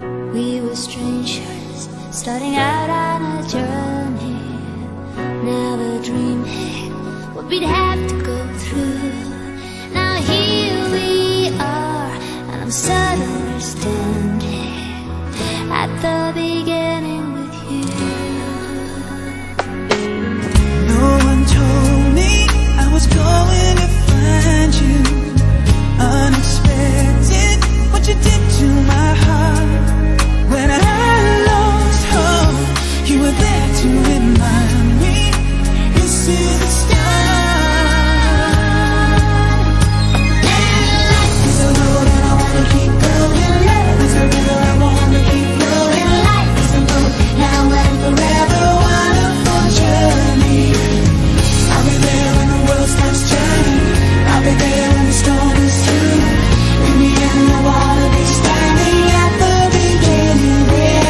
We were strangers, starting out on a journey. Never dreaming what we'd have to go through. Now here we are, and I'm suddenly standing at the beginning with you. No one told me I was going to find you. Unexpected, what you did to my heart. When I lost hope, you were there to remind me this is the start. It's a road and I wanna keep going. It's a river I wanna keep flowing. Life is a road now and forever. Wonderful journey. I'll be there when the world stops turning. I'll be there when the storm is through. In the end, I wanna be standing at the beginning with you.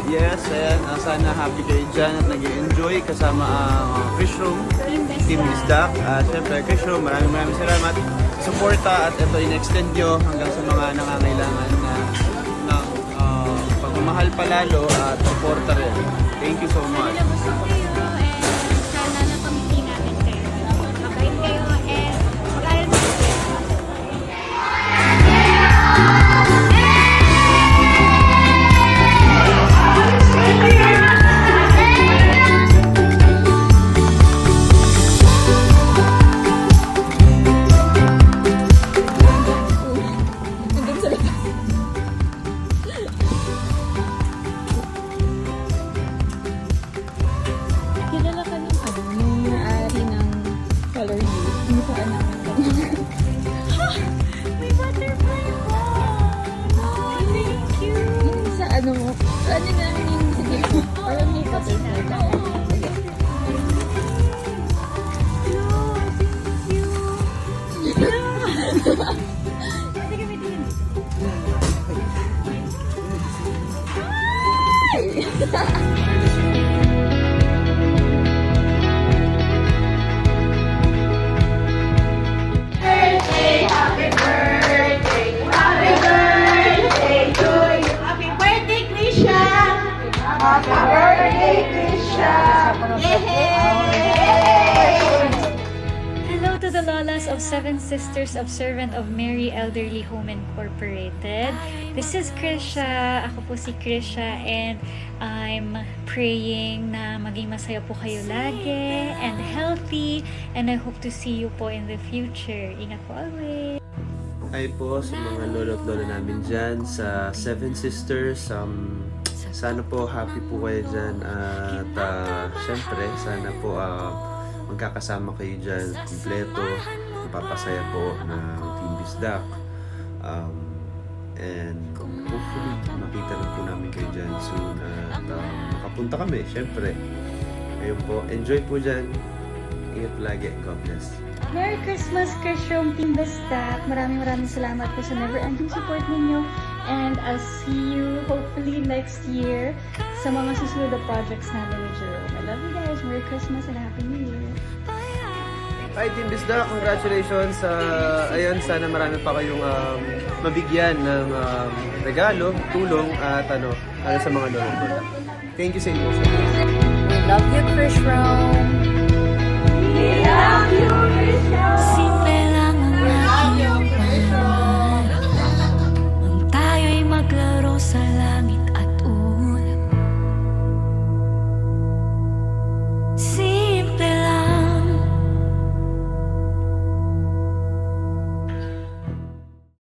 Yes, ayan. Sana happy kayo dyan at nag-enjoy kasama ang Fish Room, Team Bisdak. At syempre, Fish Room, maraming salamat. Suporta at ito in-extend nyo hanggang sa mga nangangailangan ng pagmamahal palalo at suporta rin. Thank you so much. Sana napamiti namin kayo. Mabait kayo and mag-aral mo kayo. Kilala ka nung nung naari ng Color U. Hindi ko alam ng ganyan. May butterfly pa! Oh, thank you! Yung sa ano namin yung sige po. Parang may butterfly na. Sige. Sige, may tingin. Happy birthday, Krisha! Happy birthday, Krisha! Hello to the Lolas of Seven Sisters of Servant of Mary Elderly Home Incorporated. This is Krisha. Ako po si Krisha and I'm praying na maging masaya po kayo lagi and healthy and I hope to see you po in the future. Ingat po always. Hi po sa mga lolo at lola namin dyan sa Seven Sisters. Sana po happy po kayo dyan at syempre sana po magkakasama kayo dyan kompleto, mapapasaya po ng Team Bisdak and hopefully makita rin po namin kayo dyan soon at makapunta kami syempre. Ayun po, enjoy po dyan, ingat lagi, God bless. Merry Christmas, Chris from Team Bisdak. Maraming salamat po sa never-ending support ninyo. And I'll see you hopefully next year sa mga susunod na projects namin with Jerome. I love you guys. Merry Christmas and Happy New Year. Hi Team Bisdak, congratulations. Ayun, sana marami pa kayong mabigyan ng regalo, tulong at sa mga lolo. Thank you sa inyo. We love you, Chris Rome. We love you, Krisha!